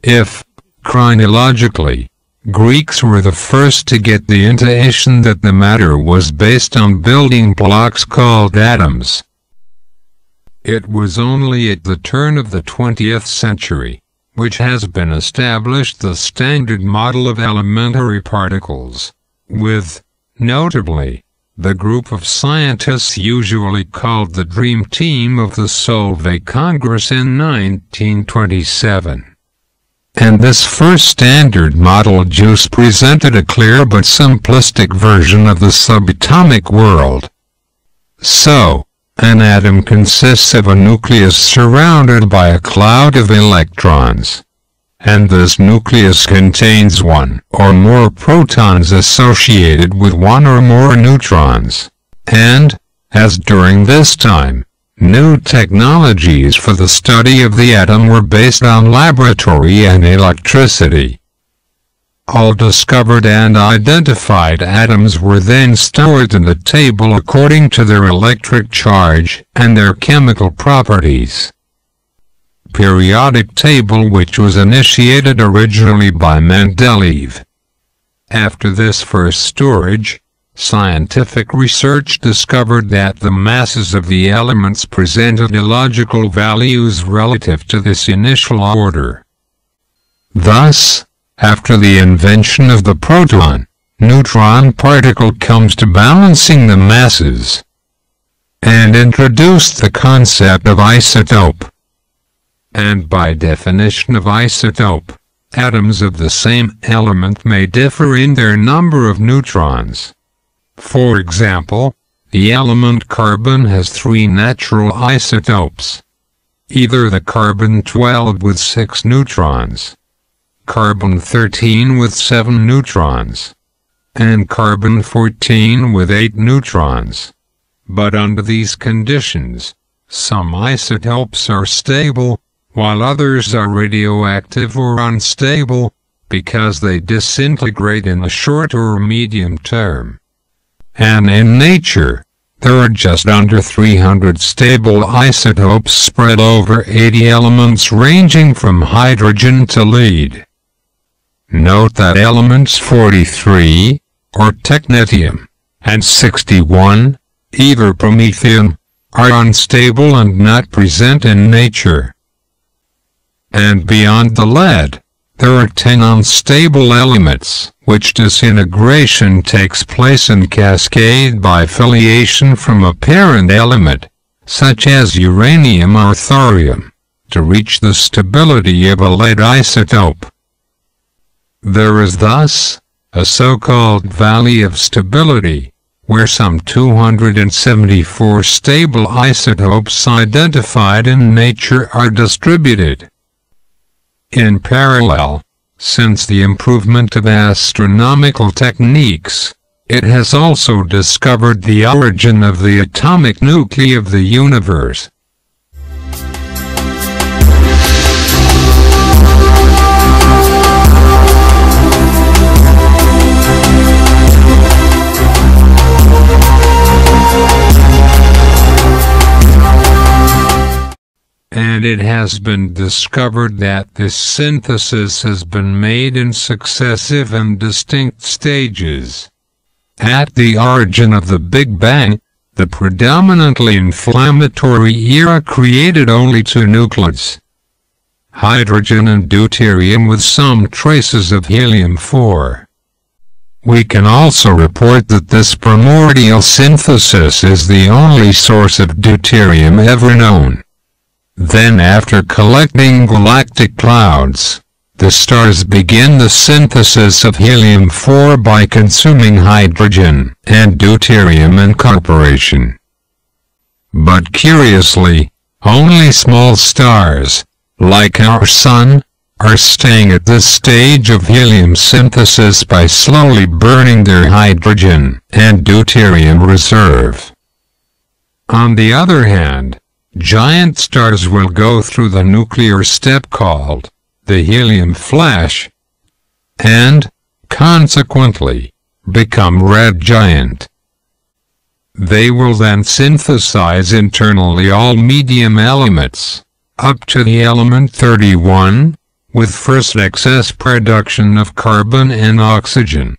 If, chronologically, Greeks were the first to get the intuition that the matter was based on building blocks called atoms, it was only at the turn of the 20th century, which has been established the standard model of elementary particles, with, notably, the group of scientists usually called the Dream Team of the Solvay Congress in 1927. And this first standard model just presented a clear but simplistic version of the subatomic world. So, an atom consists of a nucleus surrounded by a cloud of electrons. And this nucleus contains one or more protons associated with one or more neutrons. And, as during this time, new technologies for the study of the atom were based on laboratory and electricity. All discovered and identified atoms were then stored in a table according to their electric charge and their chemical properties. Periodic table which was initiated originally by Mendeleev. After this first storage, scientific research discovered that the masses of the elements presented illogical values relative to this initial order. Thus, after the invention of the proton-neutron particle comes to balancing the masses, and introduced the concept of isotope. And by definition of isotope, atoms of the same element may differ in their number of neutrons. For example, the element carbon has 3 natural isotopes. Either the carbon-12 with 6 neutrons, carbon-13 with 7 neutrons, and carbon-14 with 8 neutrons. But under these conditions, some isotopes are stable, while others are radioactive or unstable, because they disintegrate in the short or medium term. And in nature, there are just under 300 stable isotopes spread over 80 elements ranging from hydrogen to lead. Note that elements 43, or technetium, and 61, either promethium, are unstable and not present in nature. And beyond the lead, there are 10 unstable elements, which disintegration takes place in cascade by filiation from a parent element, such as uranium or thorium, to reach the stability of a lead isotope. There is thus a so-called valley of stability, where some 274 stable isotopes identified in nature are distributed. In parallel, since the improvement of astronomical techniques, it has also discovered the origin of the atomic nuclei of the universe. And it has been discovered that this synthesis has been made in successive and distinct stages. At the origin of the Big Bang, the predominantly inflammatory era created only 2 nucleids, hydrogen and deuterium with some traces of helium-4. We can also report that this primordial synthesis is the only source of deuterium ever known. Then after collecting galactic clouds, the stars begin the synthesis of helium-4 by consuming hydrogen and deuterium incorporation. But curiously, only small stars, like our Sun, are staying at this stage of helium synthesis by slowly burning their hydrogen and deuterium reserve. On the other hand, giant stars will go through the nuclear step called the helium flash, and, consequently, become red giant. They will then synthesize internally all medium elements, up to the element 31, with first excess production of carbon and oxygen,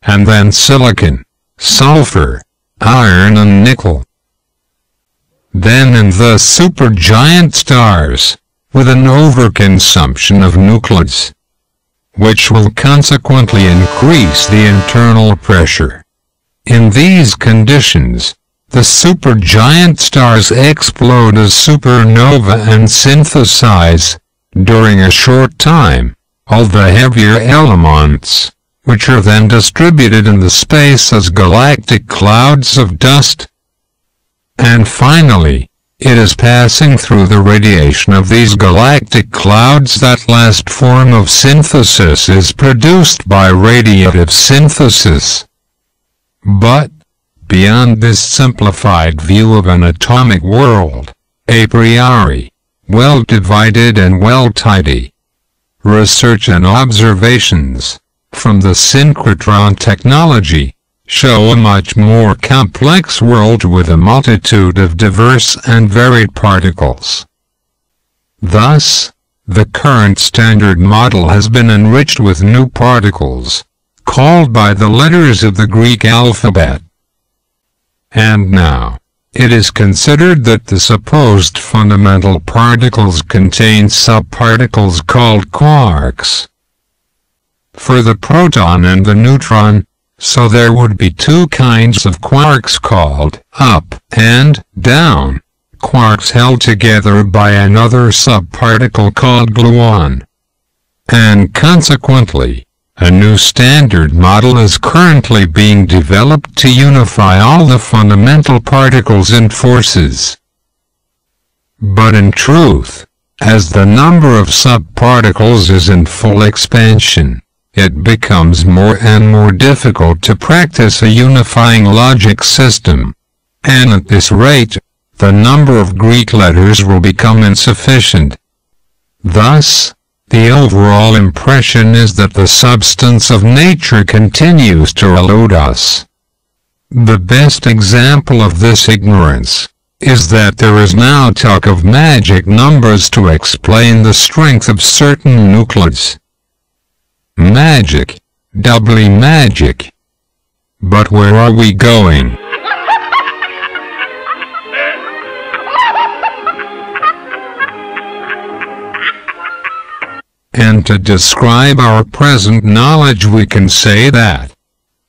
and then silicon, sulfur, iron and nickel. Then in the supergiant stars, with an overconsumption of nucleus, which will consequently increase the internal pressure. In these conditions, the supergiant stars explode as supernova and synthesize, during a short time, all the heavier elements, which are then distributed in the space as galactic clouds of dust. And finally, it is passing through the radiation of these galactic clouds that last form of synthesis is produced by radiative synthesis. But, beyond this simplified view of an atomic world, a priori, well divided and well tidy, research and observations, from the synchrotron technology, show a much more complex world with a multitude of diverse and varied particles. Thus, the current standard model has been enriched with new particles, called by the letters of the Greek alphabet. And now, it is considered that the supposed fundamental particles contain subparticles called quarks. For the proton and the neutron, so there would be two kinds of quarks called up and down, quarks held together by another subparticle called gluon. And consequently, a new standard model is currently being developed to unify all the fundamental particles and forces. But in truth, as the number of subparticles is in full expansion, it becomes more and more difficult to practice a unifying logic system, and at this rate, the number of Greek letters will become insufficient. Thus, the overall impression is that the substance of nature continues to elude us. The best example of this ignorance is that there is now talk of magic numbers to explain the strength of certain nucleus. Magic, doubly magic. But where are we going? And to describe our present knowledge we can say that,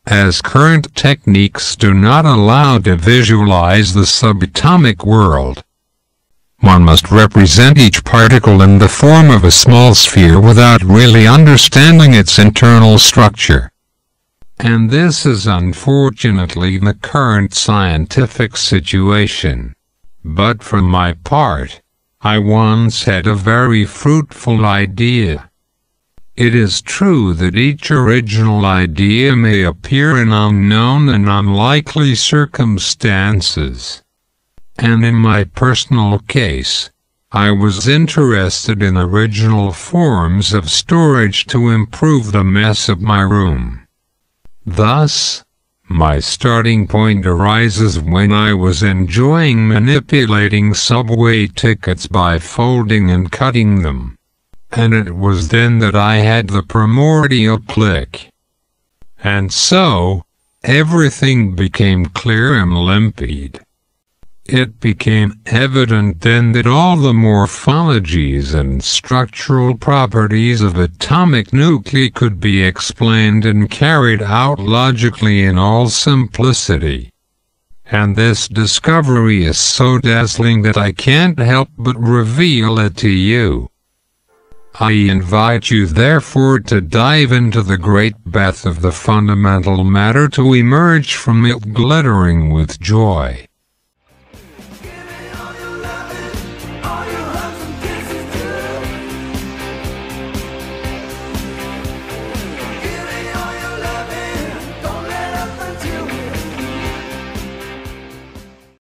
as current techniques do not allow to visualize the subatomic world, one must represent each particle in the form of a small sphere without really understanding its internal structure. And this is unfortunately the current scientific situation. But for my part, I once had a very fruitful idea. It is true that each original idea may appear in unknown and unlikely circumstances. And in my personal case, I was interested in original forms of storage to improve the mess of my room. Thus, my starting point arises when I was enjoying manipulating subway tickets by folding and cutting them. And it was then that I had the primordial click. And so, everything became clear and limpid. It became evident then that all the morphologies and structural properties of atomic nuclei could be explained and carried out logically in all simplicity. And this discovery is so dazzling that I can't help but reveal it to you. I invite you therefore to dive into the great bath of the fundamental matter to emerge from it glittering with joy.